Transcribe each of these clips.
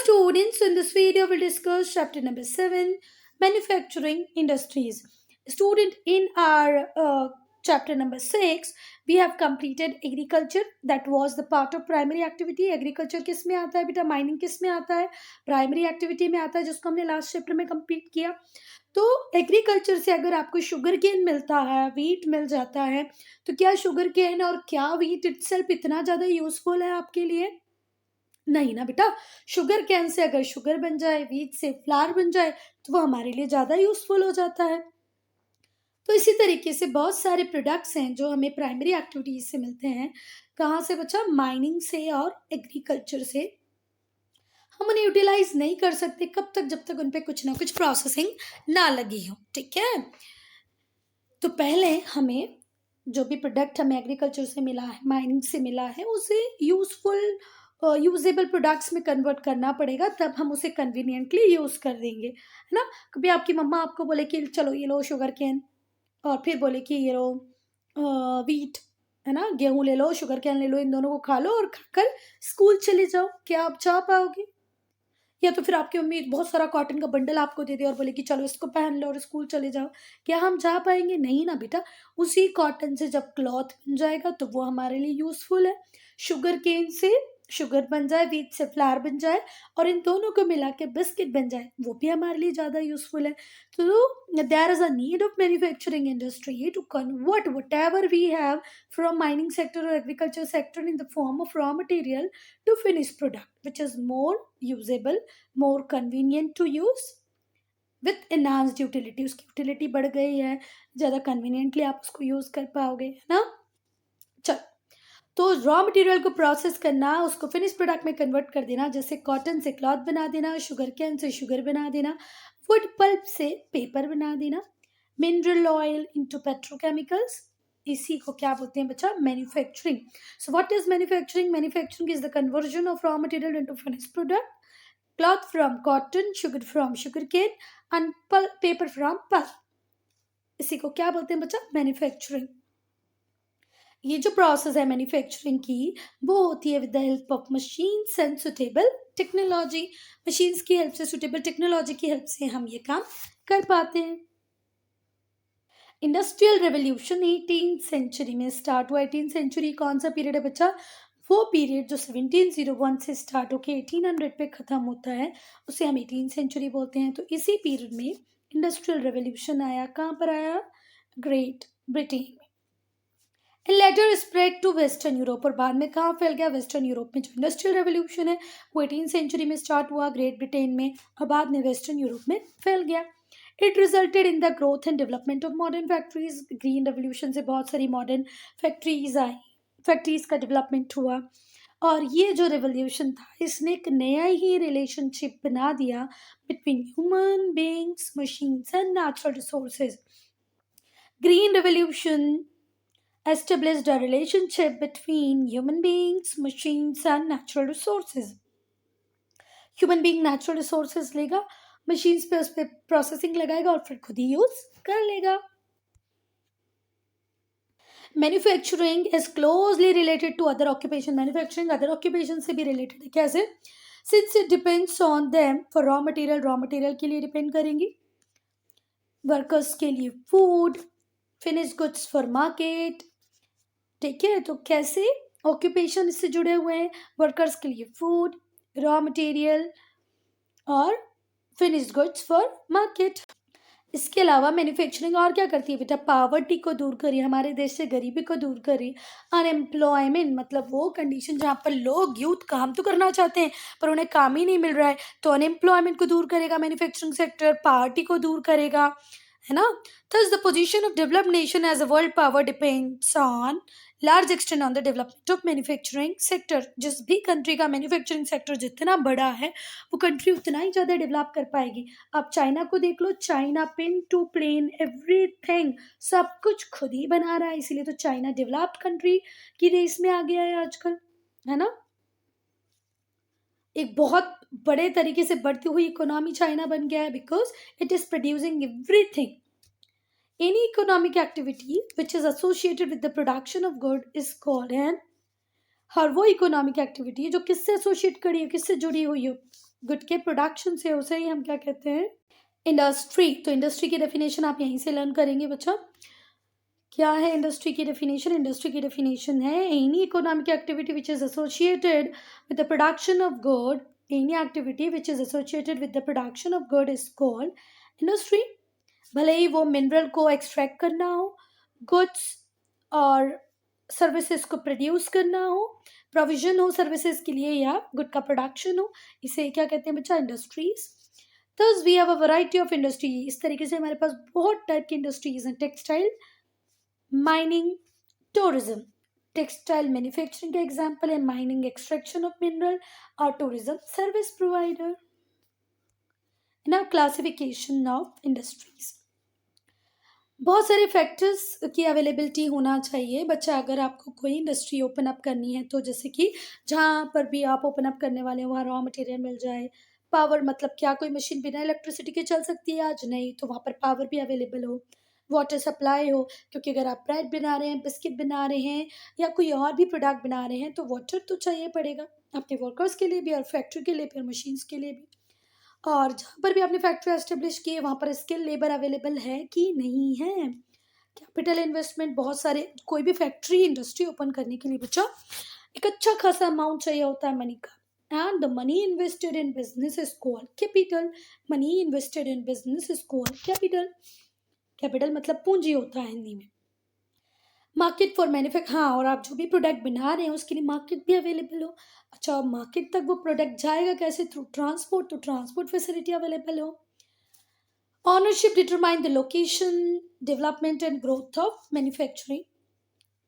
students, in this video we'll discuss chapter number 7, manufacturing industries. Student, in our chapter number 6 we have completed agriculture. That was the part of primary activity. Agriculture किस में आता है बेटा? Mining किस में आता है? Primary activity में आता है, जिसको हमने लास्ट चैप्टर में कंप्लीट किया. तो एग्रीकल्चर से अगर आपको शुगर केन मिलता है, वीट मिल जाता है, तो क्या शुगर केन और क्या वीट इटसेल्फ इतना ज़्यादा यूजफुल है आपके लिए? नहीं ना बेटा. शुगर केन से अगर शुगर बन जाए, वीट से फ्लावर बन जाए, तो वो हमारे लिए ज़्यादा यूजफुल हो जाता है. तो इसी तरीके से बहुत सारे प्रोडक्ट्स हैं जो हमें प्राइमरी एक्टिविटीज से मिलते हैं. कहाँ से बच्चा? माइनिंग से और एग्रीकल्चर से. हम उन्हें यूटिलाइज नहीं कर सकते कब तक? जब तक उन पे कुछ ना कुछ प्रोसेसिंग ना लगी हो. ठीक है. तो पहले हमें जो भी प्रोडक्ट हमें एग्रीकल्चर से मिला है, माइनिंग से मिला है, उसे यूजेबल प्रोडक्ट्स में कन्वर्ट करना पड़ेगा, तब हम उसे कन्वीनियंटली यूज़ कर देंगे, है ना. कभी आपकी मम्मा आपको बोले कि चलो ये लो शुगर केन, और फिर बोले कि ये लो वीट, है ना, गेहूँ ले लो, शुगर केन ले लो, इन दोनों को खा लो और खाकर स्कूल चले जाओ, क्या आप जा पाओगे? या तो फिर आपकी मम्मी बहुत सारा कॉटन का बंडल आपको दे दे और बोले कि चलो इसको पहन लो और स्कूल चले जाओ, क्या हम जा पाएंगे? नहीं ना बेटा. उसी कॉटन से जब क्लॉथ बन जाएगा तो वो हमारे लिए यूजफुल है. शुगर केन से शुगर बन जाए, वीट से फ्लावर बन जाए, और इन दोनों को मिला के बिस्किट बन जाए, वो भी हमारे लिए ज़्यादा यूजफुल है. तो there is a need of manufacturing industry to convert whatever we have from mining sector or agriculture sector in the form of raw material to finished product which is more usable, more convenient to use with enhanced utility. उसकी utility बढ़ गई है, ज़्यादा conveniently आप उसको use कर पाओगे, है ना. चल, तो रॉ मटेरियल को प्रोसेस करना, उसको फिनिश प्रोडक्ट में कन्वर्ट कर देना, जैसे कॉटन से क्लॉथ बना देना, शुगर कैन से शुगर बना देना, वुड पल्प से पेपर बना देना, मिनरल ऑयल इनटू पेट्रोकेमिकल्स, इसी को क्या बोलते हैं बच्चा? Manufacturing. So what is manufacturing? Manufacturing is the conversion of raw material into finished product. Cloth from cotton, sugar from sugar cane and paper from pulp. इसी को क्या बोलते हैं बच्चा? मैन्युफैक्चरिंग. ये जो प्रोसेस है मैन्युफैक्चरिंग की, वो होती है with the help of machines and suitable technology. Machines की हेल्प से, सुटेबल टेक्नोलॉजी की हेल्प से हम ये काम कर पाते हैं. इंडस्ट्रियल रेवोल्यूशन 18th सेंचुरी में स्टार्ट हुआ. 18th सेंचुरी कौन सा पीरियड है बच्चा? वो पीरियड जो 1701 से स्टार्ट होकर 1800 पे ख़त्म होता है, उसे हम 18th सेंचुरी बोलते हैं. तो इसी पीरियड में इंडस्ट्रियल रेवोल्यूशन आया. कहाँ पर आया? ग्रेट ब्रिटेन में. Later spread to western Europe, और बाद में कहाँ फैल गया? वेस्टर्न यूरोप में. जो इंडस्ट्रियल रेवोल्यूशन है वो 18th सेंचुरी में स्टार्ट हुआ ग्रेट ब्रिटेन में, और बाद में वेस्टर्न यूरोप में फैल गया. It resulted in the growth and development of modern factories. Green revolution से बहुत सारी मॉडर्न फैक्ट्रीज आई, फैक्ट्रीज का डेवलपमेंट हुआ. और ये जो रेवोल्यूशन था, इसने एक नया ही रिलेशनशिप बना दिया between human beings, machines and natural resources. Green revolution established a relationship between human beings, machines and natural resources. Human being natural resources लेगा, machines पे उस पर processing लगाएगा और फिर खुद ही use कर लेगा. Manufacturing is closely related to other occupation. Manufacturing other occupation से भी related है. कैसे? Since it depends on them for raw material के लिए depend करेंगी, workers के लिए food, finished goods for market. ठीक है. तो कैसे ऑक्यूपेशन इससे जुड़े हुए हैं? वर्कर्स के लिए फूड, रॉ मटेरियल और फिनिश्ड गुड्स फॉर मार्केट. इसके अलावा मैन्युफैक्चरिंग और क्या करती है बेटा? पावर्टी को दूर करी, हमारे देश से गरीबी को दूर करी. अनएम्प्लॉयमेंट मतलब वो कंडीशन जहाँ पर लोग, यूथ काम तो करना चाहते हैं पर उन्हें काम ही नहीं मिल रहा है, तो अनएम्प्लॉयमेंट को दूर करेगा मैन्युफैक्चरिंग सेक्टर, पावर्टी को दूर करेगा, है ना. Thus, the position of developed nation as a world power depends on large extent on the development of manufacturing sector. जिस भी कंट्री का मैन्युफैक्चरिंग सेक्टर जितना बड़ा है, वो कंट्री उतना ही ज़्यादा डेवलप कर पाएगी. आप चाइना को देख लो, China pin to plane everything सब कुछ खुद ही बना रहा है, इसीलिए तो चाइना डेवलप्ड कंट्री की रेस में आ गया है आजकल, है ना. एक बहुत बड़े तरीके से बढ़ती हुई इकोनॉमी चाइना बन गया है, because it is producing everything. Any economic activity which is associated with the production of good is called an. हर वो इकोनॉमिक एक्टिविटी जो किससे एसोसिएट करी हो, किससे जुड़ी हुई हो, गुड के प्रोडक्शन से उसे ही हम क्या कहते हैं, इंडस्ट्री। तो इंडस्ट्री की डेफिनेशन आप यहीं से लर्न करेंगे बच्चा। क्या है इंडस्ट्री की डेफिनेशन? इंडस्ट्री की डेफिनेशन है any economic activity which is associated with the production of good, any activity which is associated with the production of good is called industry. भले ही वो मिनरल को एक्सट्रैक्ट करना हो, गुड्स और services को produce करना हो, प्रोविजन हो सर्विसेज के लिए या गुड का प्रोडक्शन हो, इसे क्या कहते हैं बच्चा? Industries. Thus we have a variety of industry। इस तरीके से हमारे पास बहुत टाइप की इंडस्ट्रीज हैं। Textile, mining, tourism. Textile manufacturing का एग्जांपल है, माइनिंग एक्सट्रैक्शन ऑफ मिनरल, और tourism service provider. Now classification of industries. बहुत सारे फैक्टर्स की अवेलेबिलिटी होना चाहिए बच्चा अगर आपको कोई इंडस्ट्री ओपन अप करनी है तो। जैसे कि जहाँ पर भी आप ओपन अप करने वाले हो वहाँ रॉ मटेरियल मिल जाए। पावर मतलब क्या कोई मशीन बिना इलेक्ट्रिसिटी के चल सकती है आज? नहीं, तो वहाँ पर पावर भी अवेलेबल हो, वाटर सप्लाई हो, क्योंकि अगर आप ब्रेड बना रहे हैं, बिस्किट बना रहे हैं या कोई और भी प्रोडक्ट बना रहे हैं तो वाटर तो चाहिए पड़ेगा अपने वर्कर्स के लिए भी और फैक्ट्री के लिए भी और मशीन्स के लिए भी। और जहाँ पर भी आपने फैक्ट्री एस्टेब्लिश की है वहाँ पर स्किल लेबर अवेलेबल है कि नहीं है। कैपिटल इन्वेस्टमेंट, बहुत सारे कोई भी फैक्ट्री इंडस्ट्री ओपन करने के लिए बच्चा एक अच्छा खासा अमाउंट चाहिए होता है मनी का। And the money invested in business is called capital. Money invested in business is called capital. Capital मतलब पूंजी होता है हिंदी में। मार्केट फॉर मैन्युफैक्चर, हाँ, और आप जो भी प्रोडक्ट बना रहे हैं उसके लिए मार्केट भी अवेलेबल हो। अच्छा, मार्केट तक वो प्रोडक्ट जाएगा कैसे? थ्रू ट्रांसपोर्ट, तो ट्रांसपोर्ट फैसिलिटी अवेलेबल हो। Ownership determine the location, development and growth of manufacturing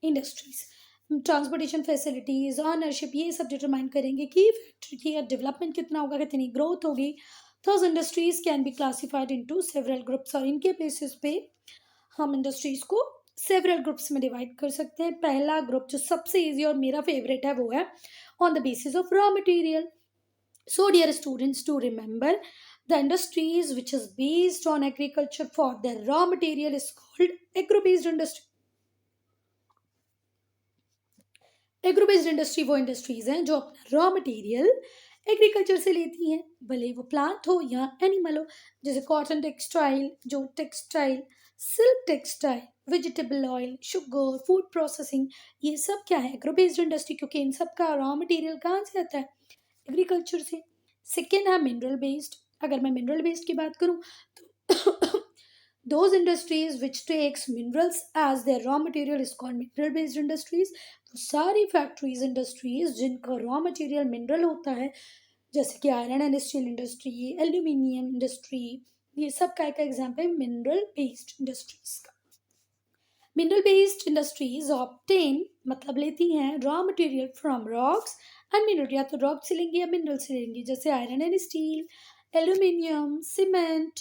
industries. Transportation facilities, ownership, ये सब डिटरमाइन करेंगे कि फैक्ट्री की डेवलपमेंट कितना होगा, कितनी ग्रोथ होगी। Those industries can be classified into several groups, और इनके बेसिस पे हम इंडस्ट्रीज को सेवरल ग्रुप्स में डिवाइड कर सकते हैं। पहला ग्रुप जो सबसे इजी और मेरा फेवरेट है वो है on the basis of raw material. So dear students, to remember the industries which is based on agriculture for their raw material is called agro based industry। Agro based industry वो industries हैं जो अपना raw material agriculture से लेती हैं, भले वो plant हो या एनिमल हो। जैसे कॉटन टेक्सटाइल, जो textile, silk textile, vegetable oil, sugar, food processing, ये सब क्या है? एग्रो बेस्ड इंडस्ट्री, क्योंकि इन सब का रॉ मटेरियल कहाँ से आता है? एग्रीकल्चर से। सेकेंड है मिनरल बेस्ड। अगर मैं मिनरल बेस्ड की बात करूँ तो those industries which takes minerals as their raw material is called mineral based industries। वो सारी फैक्ट्रीज इंडस्ट्रीज जिनका रॉ मटेरियल मिनरल होता है, जैसे कि iron and steel industry, aluminium industry, ये सब का एक एग्जाम्पल है मिनरल बेस्ड इंडस्ट्रीज का। मिनरल बेस्ड इंडस्ट्रीज ऑब्टेन मतलब लेती हैं raw material from rocks and mineral, या तो रॉक से लेंगी या मिनरल से लेंगी। जैसे iron and steel, aluminium, cement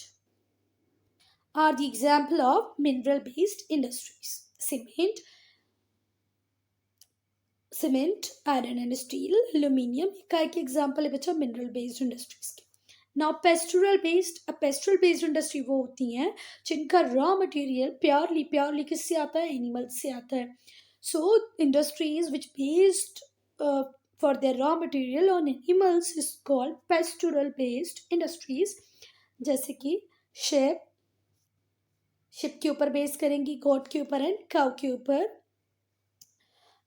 are the example of mineral based industries। Cement, iron and steel, aluminium का एक एग्जाम्पल है बच्चा मिनरल बेस्ड इंडस्ट्रीज के। Now pastoral based, pastoral based industry वो होती हैं जिनका रॉ मटेरियल प्योरली किससे आता है? एनिमल से आता है। So industries which based for their raw material on animals is called pastoral based industries. जैसे कि शिप के ऊपर बेस करेंगी, गोट के ऊपर एंड काउ के ऊपर।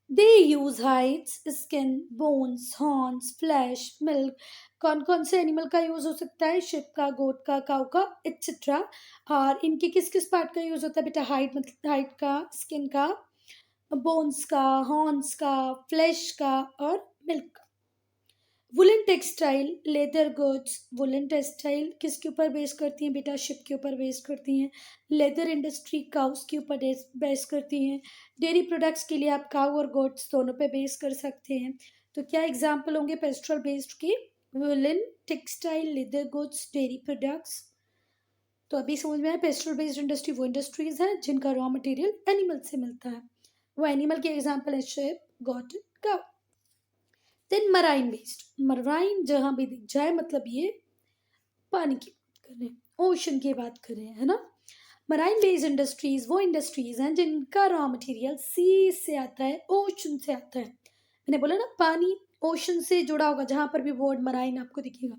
They use hides, skin, bones, horns, flesh, milk. कौन कौन से एनिमल का यूज हो सकता है? शिप का, गोट का, काउ का, एटसेट्रा। और इनके किस किस पार्ट का यूज होता है बेटा? हाइड मतलब हाइड का, स्किन का, बोन्स का, हॉर्न्स का, फ्लैश का और मिल्क का। Woollen textile, leather goods. Woollen textile किसके ऊपर बेस करती हैं बेटा? शिप के ऊपर बेस करती हैं। लेदर इंडस्ट्री काउस के ऊपर बेस करती हैं। डेयरी प्रोडक्ट्स के लिए आप काउ और गोट्स दोनों पे बेस कर सकते हैं। तो क्या एग्जाम्पल होंगे पेस्टोरल बेस्ड के? Woollen textile, leather goods, dairy products. तो अभी समझ में आया पेस्टोरल बेस्ड इंडस्ट्री वो इंडस्ट्रीज हैं जिनका रॉ मटेरियल एनिमल से मिलता है। वो एनिमल के एग्जाम्पल है sheep, goat, cow. Then marine based, marine जहाँ भी दिख जाए मतलब ये पानी की बात कर रहे हैं, ओशन की बात कर रहे हैं, है ना। मराइन बेस्ड इंडस्ट्रीज वो इंडस्ट्रीज हैं जिनका रॉ मटेरियल सी से आता है, ओशन से आता है। मैंने बोला ना पानी ओशन से जुड़ा होगा, जहाँ पर भी वर्ड मराइन आपको दिखेगा।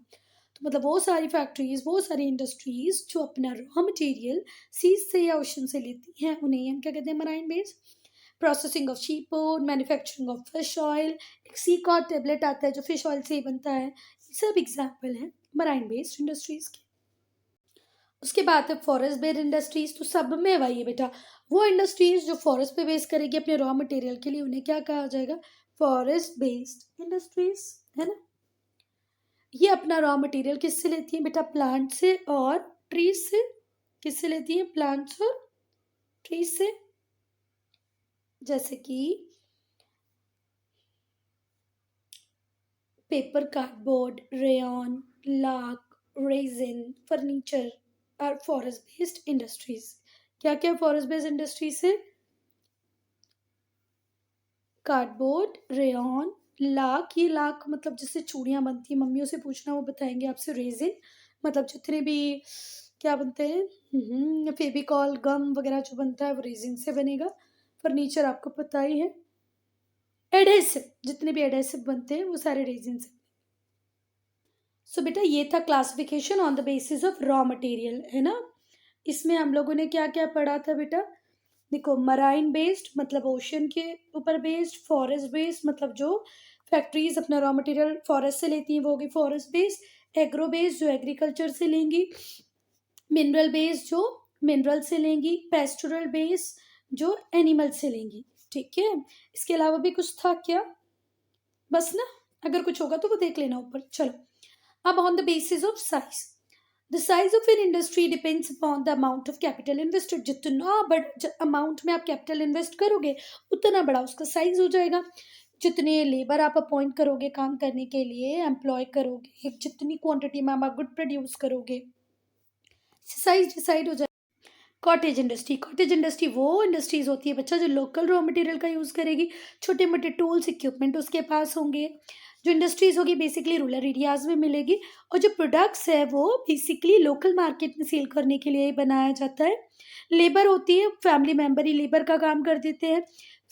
तो मतलब वो सारी फैक्ट्रीज, वो सारी इंडस्ट्रीज जो अपना रॉ मटेरियल सी से या ओशन से लेती हैं, उन्हें हम क्या कहते हैं, marine based. Processing of she food, manufacturing of fish oil, एक सी कॉड टेबलेट आता है जो फिश ऑयल से ही बनता है, ये सब एग्जाम्पल हैं मराइन बेस्ड इंडस्ट्रीज के। उसके बाद है फॉरेस्ट बेस्ड इंडस्ट्रीज। तो सब में वही है बेटा, वो इंडस्ट्रीज जो फॉरेस्ट पे बेस करेगी अपने रॉ मटेरियल के लिए, उन्हें क्या कहा जाएगा, फॉरेस्ट बेस्ड इंडस्ट्रीज, है ना। ये अपना रॉ मटेरियल किससे लेती हैं बेटा, प्लांट से और ट्रीज से। किससे लेती हैं, प्लांट्स और ट्रीज से। जैसे कि paper, cardboard, rayon, lakh, resin, furniture और फॉरेस्ट बेस्ड इंडस्ट्रीज। क्या क्या फॉरेस्ट बेस्ड इंडस्ट्रीज से, कार्डबोर्ड, रेयन, लाख, ये लाख मतलब जिससे चूड़ियाँ बनती हैं, मम्मियों से पूछना वो बताएंगे आपसे। रेजिन मतलब जितने भी क्या बनते हैं, फेविकॉल, गम वगैरह जो बनता है वो रेजिन से बनेगा। फर्नीचर आपको पता ही है। एडेसिव, जितने भी एडेसिव बनते हैं वो सारे रेजिन से। सो बेटा ये था classification on the basis of raw material, है ना। इसमें हम लोगों ने क्या क्या पढ़ा था बेटा, देखो, मराइन बेस्ड मतलब ओशन के ऊपर बेस्ड, फॉरेस्ट बेस्ड मतलब जो फैक्ट्रीज अपना रॉ मटेरियल फॉरेस्ट से लेती हैं वो होगी फॉरेस्ट बेस्ड, एग्रो बेस्ड जो एग्रीकल्चर से लेंगी, मिनरल बेस्ड जो मिनरल से लेंगी, पेस्टोरल बेस्ड जो एनिमल से लेंगी। ठीक है, इसके अलावा भी कुछ था क्या, बस ना, अगर कुछ होगा तो वो देख लेना ऊपर। चलो, अब on the basis of size, the size of an industry depends upon the amount of capital invested. जितना बड़ा अमाउंट में आप कैपिटल इन्वेस्ट करोगे उतना बड़ा उसका साइज हो जाएगा। जितने लेबर आप अपॉइंट करोगे काम करने के लिए, एम्प्लॉय करोगे, जितनी क्वांटिटी में आप गुड प्रोड्यूस करोगे, साइज डिसाइड हो जाएगा। कॉटेज इंडस्ट्री, कॉटेज इंडस्ट्री वो इंडस्ट्रीज होती है बच्चा जो लोकल रॉ मटेरियल का यूज़ करेगी, छोटे मोटे टूल्स इक्विपमेंट उसके पास होंगे। जो इंडस्ट्रीज होगी बेसिकली रूरल एरियाज में मिलेगी, और जो प्रोडक्ट्स है वो बेसिकली लोकल मार्केट में सेल करने के लिए ही बनाया जाता है। लेबर होती है, फैमिली मेम्बर ही लेबर का काम कर देते हैं।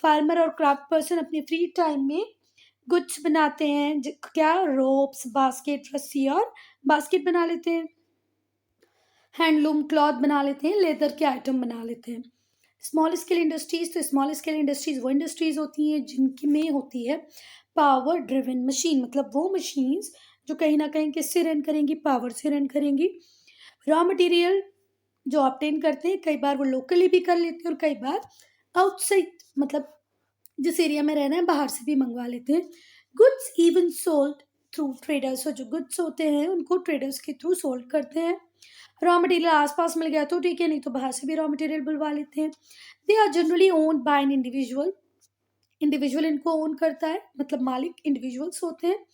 फार्मर और क्राफ्ट पर्सन अपने फ्री टाइम में गुड्स बनाते हैं, क्या, रोप्स, बास्केट, रस्सी और बास्केट बना लेते हैं। हैंडलूम क्लॉथ बना लेते हैं, लेदर के आइटम बना लेते हैं। स्मॉल स्केल इंडस्ट्रीज, तो स्मॉल स्केल इंडस्ट्रीज वो इंडस्ट्रीज होती हैं जिनकी में होती है पावर ड्रिवन मशीन, मतलब वो मशीन्स जो कहीं ना कहीं किससे रन करेंगी, पावर से रन करेंगी। रॉ मटेरियल जो ऑब्टेन करते हैं कई बार वो लोकली भी कर लेते हैं और कई बार आउटसाइड मतलब जिस एरिया में रहना है बाहर से भी मंगवा लेते हैं। Goods even sold through traders, और जो गुड्स होते हैं उनको ट्रेडर्स के थ्रू सोल्ड करते हैं। रॉ मटेरियल आसपास मिल गया तो ठीक है, नहीं तो बाहर से भी रॉ मटेरियल बुलवा लेते हैं। They are generally owned by an individual, individual इनको ओन करता है, मतलब मालिक इंडिविजुअल्स होते हैं।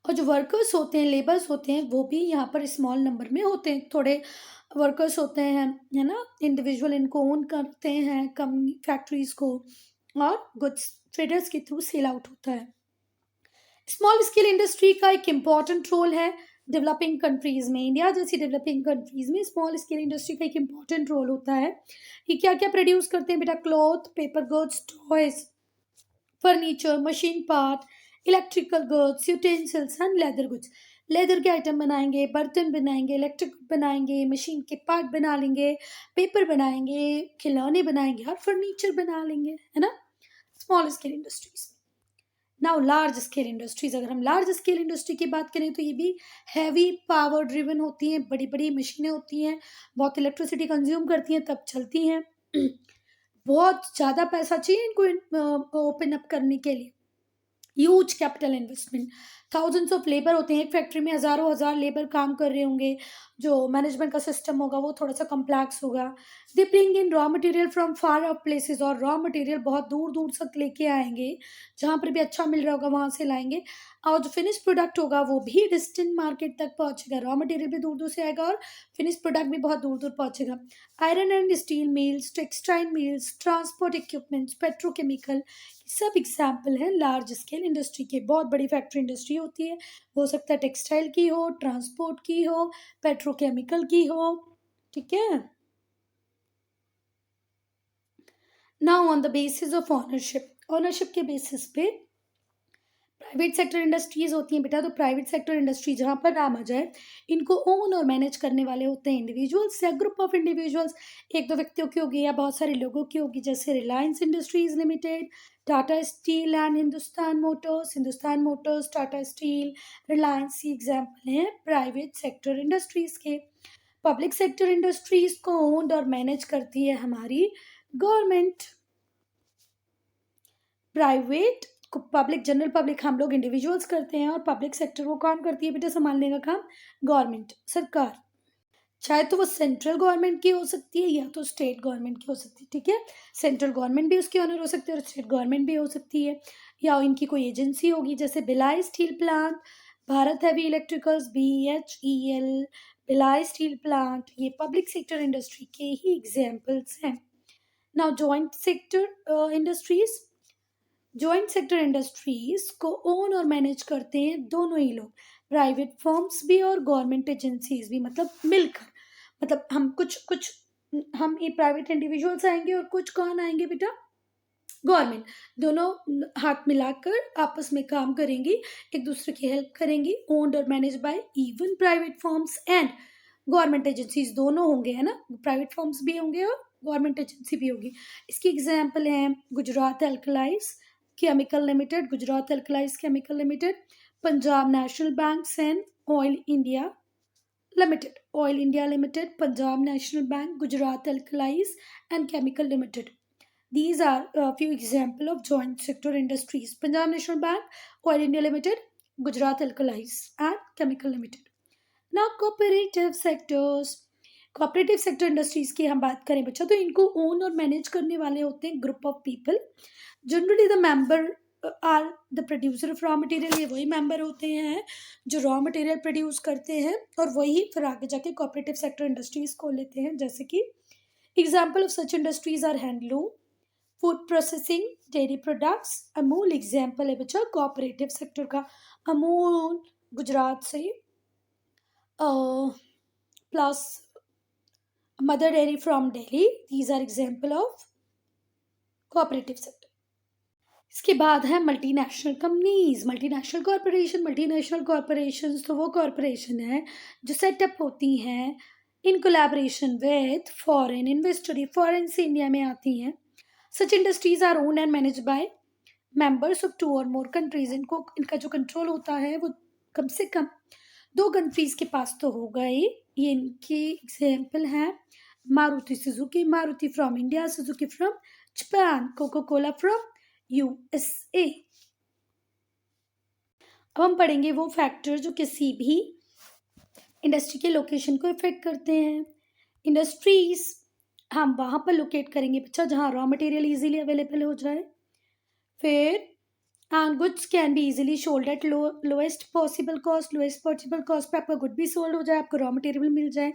और जो वर्कर्स होते हैं, लेबर्स होते हैं, वो भी यहाँ पर स्मॉल नंबर में होते हैं, थोड़े वर्कर्स होते हैं, है ना। इंडिविजुअल इनको ओन करते हैं कंपनी फैक्ट्रीज को, और गुड्स ट्रेडर्स के थ्रू सेल आउट होता है। स्मॉल स्केल इंडस्ट्री का एक इम्पॉर्टेंट रोल है डेवलपिंग कंट्रीज में। इंडिया जैसी डेवलपिंग कंट्रीज में स्मॉल स्केल इंडस्ट्री का एक इम्पॉर्टेंट रोल होता है। ये क्या क्या प्रोड्यूस करते हैं बेटा, cloth, paper goods, toys, furniture, machine part, electrical goods, utensils and leather goods. Leather के आइटम बनाएंगे, बर्तन बनाएंगे, इलेक्ट्रिक बनाएंगे, मशीन के पार्ट बना लेंगे, पेपर बनाएंगे, खिलौने बनाएंगे और फर्नीचर बना लेंगे, है ना, small scale industries. Now large scale industries, अगर हम लार्ज स्केल इंडस्ट्री की बात करें तो ये भी हैवी पावर ड्रिवन होती हैं, बड़ी बड़ी मशीनें होती हैं, बहुत इलेक्ट्रिसिटी कंज्यूम करती हैं तब चलती हैं। बहुत ज़्यादा पैसा चाहिए इनको ओपन अप करने के लिए, huge capital investment, thousands of labour होते हैं, एक फैक्ट्री में हज़ारों हज़ार लेबर काम कर रहे होंगे, जो मैनेजमेंट का सिस्टम होगा वो थोड़ा सा कम्प्लेक्स होगा। They bring in raw material from far of places, और रॉ मटेरियल बहुत दूर दूर तक लेके आएंगे, जहाँ पर भी अच्छा मिल रहा होगा वहाँ से लाएंगे, और जो फिनिश प्रोडक्ट होगा वो भी डिस्टेंट मार्केट तक पहुँचेगा। रॉ मटेरियल भी दूर दूर से आएगा और फिनिश प्रोडक्ट भी बहुत दूर दूर पहुँचेगा। Iron and steel mills, textile mills, transport equipments, petrochemical, सब एग्जाम्पल है लार्ज स्केल इंडस्ट्री के। बहुत बड़ी फैक्ट्री इंडस्ट्री होती है, हो सकता है टेक्सटाइल की हो, ट्रांसपोर्ट की हो, पेट्रोकेमिकल की हो, ठीक है। Now on the basis of ownership, ownership के बेसिस पे प्राइवेट सेक्टर इंडस्ट्रीज होती हैं बेटा, तो प्राइवेट सेक्टर इंडस्ट्री जहाँ पर नाम आ जाए, इनको ओन और मैनेज करने वाले होते हैं इंडिविजुअल्स या ग्रुप ऑफ इंडिविजुअल्स। एक दो व्यक्तियों की होगी या बहुत सारे लोगों की होगी, जैसे Reliance industries limited, Tata steel and Hindustan Motors, Tata steel, Reliance, ये एग्जाम्पल हैं प्राइवेट सेक्टर इंडस्ट्रीज के। पब्लिक सेक्टर इंडस्ट्रीज को ओन और मैनेज करती है हमारी गवर्नमेंट। प्राइवेट को पब्लिक, जनरल पब्लिक हम लोग इंडिविजुअल्स करते हैं, और पब्लिक सेक्टर वो काम करती है बेटा संभालने का काम गवर्नमेंट, सरकार। चाहे तो वो सेंट्रल गवर्नमेंट की हो सकती है या तो स्टेट गवर्नमेंट की हो सकती है, ठीक है। सेंट्रल गवर्नमेंट भी उसकी ऑनर हो सकती है और स्टेट गवर्नमेंट भी हो सकती है, या इनकी कोई एजेंसी होगी, जैसे Bhilai steel plant, Bharat heavy electricals, BHEL, Bhilai steel plant, ये पब्लिक सेक्टर इंडस्ट्री के ही एग्जाम्पल्स हैं। Now joint sector industries, joint sector industries को ओन और मैनेज करते हैं दोनों ही लोग, प्राइवेट फर्म्स भी और गवर्नमेंट एजेंसीज भी, मतलब मिलकर। मतलब हम कुछ कुछ हम ये प्राइवेट इंडिविजुअल्स आएंगे और कुछ कौन आएंगे बेटा, गवर्नमेंट। दोनों हाथ मिलाकर आपस में काम करेंगी, एक दूसरे की हेल्प करेंगी, ओन्ड और manage by even private firms and government agencies, दोनों होंगे, है ना, प्राइवेट फर्म्स भी होंगे और गवर्नमेंट एजेंसी भी होगी। इसकी एग्जाम्पल हैं Gujarat Alkalies Chemical Limited, Gujarat Alkalies Chemical Limited, Punjab National Bank and Oil India Limited, Oil India Limited, Punjab National Bank, Gujarat Alkalies and Chemical Limited. These are a few example of joint sector industries: Punjab National Bank, Oil India Limited, Gujarat Alkalis and Chemical Limited. Now cooperative sectors, cooperative sector industries की हम बात करें बच्चा, तो इनको own और manage करने वाले होते हैं group of people. Generally the member are the producer of raw material, ये वही मेंबर होते हैं जो रॉ मटेरियल प्रोड्यूस करते हैं, और वही फिर आगे जाके कोऑपरेटिव सेक्टर इंडस्ट्रीज को लेते हैं। जैसे कि example of such industries are handloom, food processing, dairy products. Amul example है बच्चा कोऑपरेटिव सेक्टर का, अमूल गुजरात से, plus Mother Dairy from Delhi, these are example of cooperative sector. इसके बाद है multinational companies, multinational corporation. Multinational corporation तो वो कॉरपोरेशन है जो सेटअप होती हैं in collaboration with foreign investor, ये फॉरेन से इंडिया में आती हैं। Such industries are owned and managed by members of 2 or more countries. इनका जो कंट्रोल होता है वो कम से कम 2 कंट्रीज के पास तो होगा ही। ये इनके एग्जाम्पल हैं Maruti Suzuki, Maruti from India, Suzuki from Japan, Coca Cola from USA। अब हम पढ़ेंगे वो फैक्टर जो किसी भी इंडस्ट्री के लोकेशन को इफेक्ट करते हैं। इंडस्ट्रीज हम वहाँ पर लोकेट करेंगे बच्चा जहाँ रॉ मटेरियल इजीली अवेलेबल हो जाए, फिर goods can be easily sold at lowest possible cost पे आपका गुड भी सोल्ड हो जाए, आपको रॉ मटेरियल मिल जाए।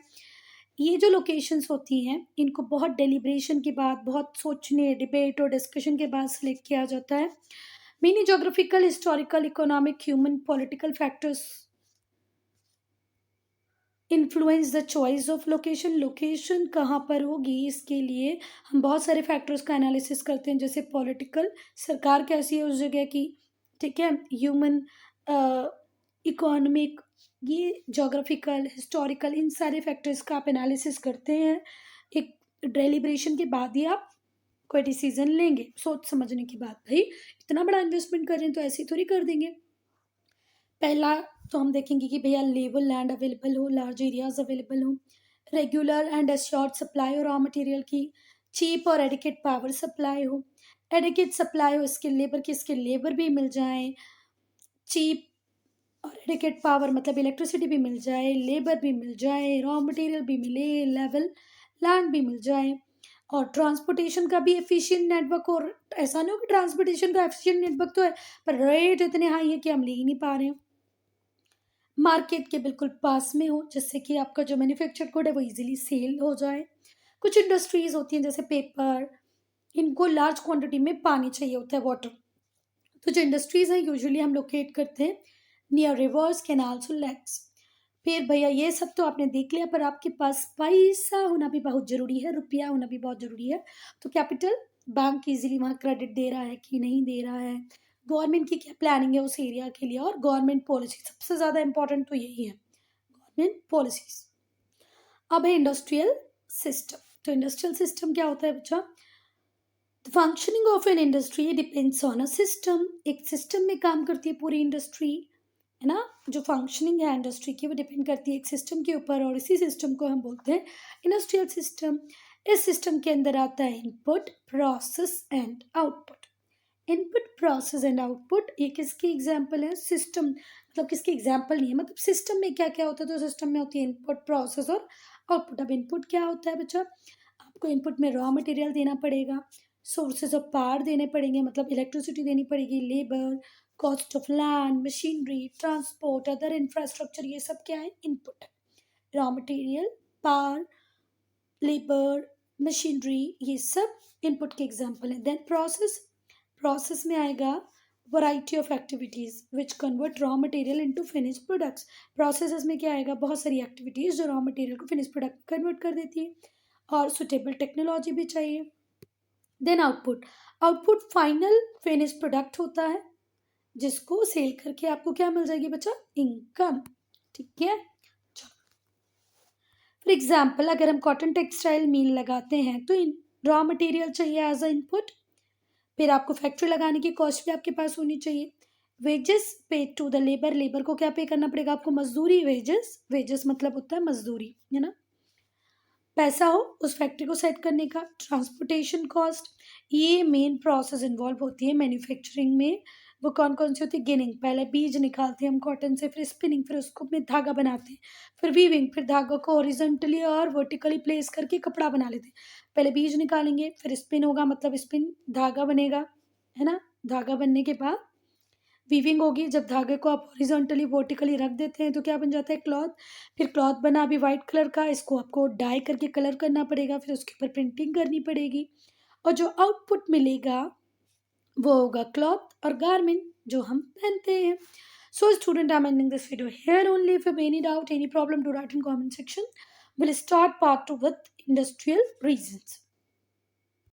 ये जो लोकेशंस होती हैं इनको बहुत डेलिब्रेशन के बाद, बहुत सोचने, डिबेट और डिस्कशन के बाद सेलेक्ट किया जाता है। Many geographical, historical, economic, human, political factors influence the choice of location. Location कहाँ पर होगी इसके लिए हम बहुत सारे फैक्टर्स का एनालिसिस करते हैं, जैसे पॉलिटिकल, सरकार कैसी है उस जगह की, ठीक है, ह्यूमन, इकोनॉमिक, ये जोग्राफिकल, हिस्टोरिकल, इन सारे फैक्टर्स का आप एनालिसिस करते हैं। एक डेलिब्रेशन के बाद ही आप कोई डिसीजन लेंगे, सोच समझने की बात। भाई इतना बड़ा इन्वेस्टमेंट कर रहे हैं तो ऐसे थोड़ी कर देंगे। पहला तो हम देखेंगे कि भैया लेवल लैंड अवेलेबल हो, लार्ज एरियाज अवेलेबल हो, रेगुलर एंड एश्योर्ड सप्लाई हो रॉ मटेरियल की, चीप और एडिकेट पावर सप्लाई हो, एडिकेट सप्लाई हो स्किल लेबर की, स्किल लेबर भी मिल जाए, चीप और एडिकेट पावर मतलब इलेक्ट्रिसिटी भी मिल जाए, लेबर भी मिल जाए, रॉ मटेरियल भी मिले, लेवल लैंड भी मिल जाए, और ट्रांसपोर्टेशन का भी एफिशिएंट नेटवर्क। और ऐसा नहीं हो कि ट्रांसपोर्टेशन का एफिशिएंट नेटवर्क तो है पर रेट इतने हाई है कि हम ले ही नहीं पा रहे हैं। मार्केट के बिल्कुल पास में हो, जिससे कि आपका जो मैन्युफैक्चर गुड है वो इजीली सेल हो जाए। कुछ इंडस्ट्रीज होती हैं जैसे पेपर, इनको लार्ज क्वांटिटी में पानी चाहिए होता है, वाटर। तो जो इंडस्ट्रीज हैं यूजुअली हम लोकेट करते हैं नियर रिवर्स, कैनाल्स और लेक्स। फिर भैया ये सब तो आपने देख लिया, पर आपके पास पैसा होना भी बहुत ज़रूरी है, रुपया होना भी बहुत ज़रूरी है। तो कैपिटल बैंक इजीली वहाँ क्रेडिट दे रहा है कि नहीं दे रहा है, गवर्नमेंट की क्या प्लानिंग है उस एरिया के लिए, और गवर्नमेंट पॉलिसी, सबसे ज़्यादा इंपॉर्टेंट तो यही है, गवर्नमेंट पॉलिसीज। अब है इंडस्ट्रियल सिस्टम। तो इंडस्ट्रियल सिस्टम क्या होता है बच्चा? The functioning of an industry depends on a system. एक सिस्टम में काम करती है पूरी इंडस्ट्री, है ना। जो फंक्शनिंग है इंडस्ट्री की वो डिपेंड करती है एक सिस्टम के ऊपर, और इसी सिस्टम को हम बोलते हैं इंडस्ट्रियल सिस्टम। इस सिस्टम के अंदर आता है input, process and output. Input, process and output, ये किसकी एग्जाम्पल है? सिस्टम, मतलब किसकी एग्जाम्पल नहीं है, मतलब सिस्टम में क्या क्या होता है, तो सिस्टम में होती है इनपुट, प्रोसेस और आउटपुट। अब इनपुट क्या होता है बच्चा? आपको इनपुट में रॉ मटेरियल देना पड़ेगा, सोर्सेज ऑफ पावर देने पड़ेंगे, मतलब इलेक्ट्रिसिटी देनी पड़ेगी, labour, cost of land, machinery, transport, other infrastructure, ये सब क्या है? Input. Raw material, power, labour, machinery, ये सब इनपुट के एग्जाम्पल हैं। देन प्रोसेस, प्रोसेस में आएगा variety of activities which convert raw material into finish products. Processes में क्या आएगा? बहुत सारी एक्टिविटीज जो रॉ मटेरियल को फिनिश प्रोडक्ट में कन्वर्ट कर देती है, और सुटेबल टेक्नोलॉजी भी चाहिए। Then output, output final finish product होता है जिसको सेल करके आपको क्या मिल जाएगी बच्चा? इनकम। ठीक है, फॉर एग्जाम्पल अगर हम कॉटन टेक्सटाइल मिल लगाते हैं तो रॉ मटेरियल चाहिए एज अ इनपुट, फिर आपको फैक्ट्री लगाने की कॉस्ट भी आपके पास होनी चाहिए। वेजेस पे टू द लेबर, लेबर को क्या पे करना पड़ेगा आपको? मजदूरी। वेजेस, वेजेस मतलब होता है मजदूरी, है ना। पैसा हो उस फैक्ट्री को सेट करने का। ट्रांसपोर्टेशन कॉस्ट, ये मेन प्रोसेस इन्वॉल्व होती है मैन्युफैक्चरिंग में। वो कौन कौन सी होती है? गिनिंग, पहले बीज निकालते हैं हम कॉटन से, फिर स्पिनिंग, फिर उसको में धागा बनाते हैं, फिर वीविंग, फिर धागा को हॉरिजॉन्टली और वर्टिकली प्लेस करके कपड़ा बना लेते हैं। पहले बीज निकालेंगे, फिर स्पिन होगा, मतलब स्पिन धागा बनेगा, है ना। धागा बनने के बाद वीविंग होगी, जब धागे को आप हॉरिजॉन्टली वर्टिकली रख देते हैं तो क्या बन जाता है? क्लॉथ। फिर क्लॉथ बना अभी वाइट कलर का, इसको आपको डाई करके कलर करना पड़ेगा, फिर उसके ऊपर प्रिंटिंग करनी पड़ेगी, और जो आउटपुट मिलेगा वो होगा क्लॉथ और गारमेंट जो हम पहनते हैं। So student, I am ending this video here only. If you have any doubt, any problem, to write in comment section. We'll start part 2 with industrial reasons.